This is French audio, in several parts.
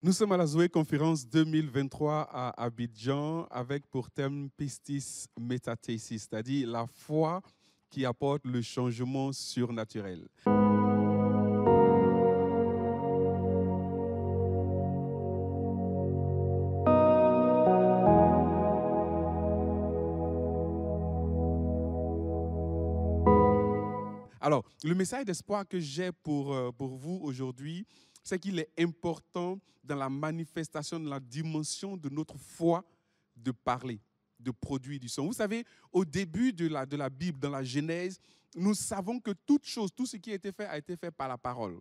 Nous sommes à la Zoé Conférence 2023 à Abidjan avec pour thème Pistis Metathesis, c'est-à-dire la foi qui apporte le changement surnaturel. Alors, le message d'espoir que j'ai pour vous aujourd'hui, c'est qu'il est important dans la manifestation, dans la dimension de notre foi de parler, de produire du son. Vous savez, au début de la Bible, dans la Genèse, nous savons que toute chose, tout ce qui a été fait par la parole.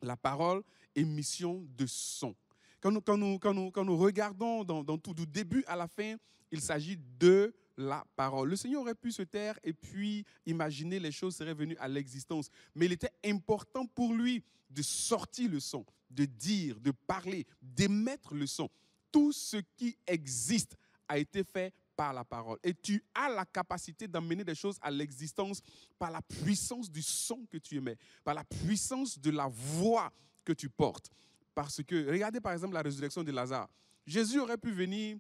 La parole, émission de son. Quand nous regardons dans tout, du début à la fin, il s'agit de la parole. Le Seigneur aurait pu se taire et puis imaginer les choses seraient venues à l'existence. Mais il était important pour lui de sortir le son, de dire, de parler, d'émettre le son. Tout ce qui existe a été fait par la parole. Et tu as la capacité d'amener des choses à l'existence par la puissance du son que tu émets, par la puissance de la voix que tu portes. Parce que, regardez par exemple la résurrection de Lazare. Jésus aurait pu venir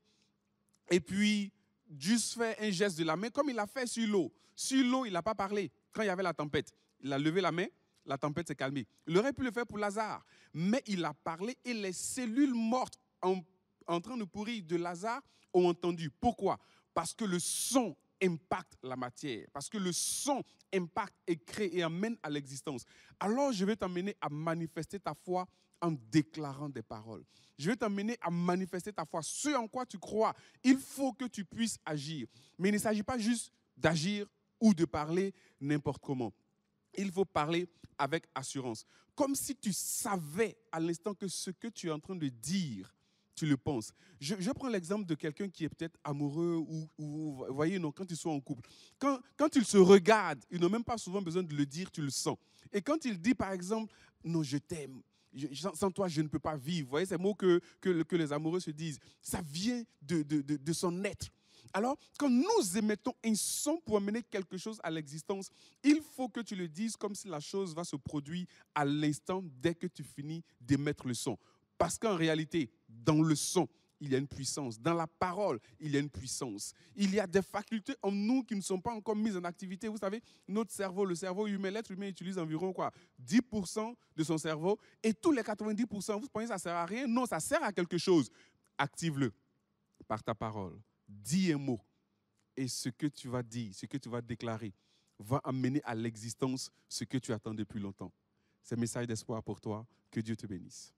et puis juste faire un geste de la main comme il a fait sur l'eau. Sur l'eau, il n'a pas parlé. Quand il y avait la tempête, il a levé la main, la tempête s'est calmée. Il aurait pu le faire pour Lazare, mais il a parlé et les cellules mortes en train de pourrir de Lazare ont entendu. Pourquoi? Parce que le son impacte la matière, parce que le son impacte et crée et amène à l'existence. Alors je vais t'amener à manifester ta foi en déclarant des paroles. Je vais t'amener à manifester ta foi. Ce en quoi tu crois, il faut que tu puisses agir. Mais il ne s'agit pas juste d'agir ou de parler n'importe comment. Il faut parler avec assurance. Comme si tu savais à l'instant que ce que tu es en train de dire, tu le penses. Je prends l'exemple de quelqu'un qui est peut-être amoureux ou vous voyez, non, quand ils sont en couple. Quand ils se regardent, ils n'ont même pas souvent besoin de le dire, tu le sens. Et quand il dit, par exemple, non, je t'aime, sans toi, je ne peux pas vivre. Vous voyez, ces mots que les amoureux se disent, ça vient de son être. Alors, quand nous émettons un son pour amener quelque chose à l'existence, il faut que tu le dises comme si la chose va se produire à l'instant dès que tu finis d'émettre le son. Parce qu'en réalité, dans le son, il y a une puissance. Dans la parole, il y a une puissance. Il y a des facultés en nous qui ne sont pas encore mises en activité. Vous savez, notre cerveau, le cerveau humain, l'être humain utilise environ quoi, 10% de son cerveau. Et tous les 90%, vous pensez que ça ne sert à rien? Non, ça sert à quelque chose. Active-le par ta parole. Dis un mot. Et ce que tu vas dire, ce que tu vas déclarer, va amener à l'existence ce que tu attends depuis longtemps. C'est un message d'espoir pour toi. Que Dieu te bénisse.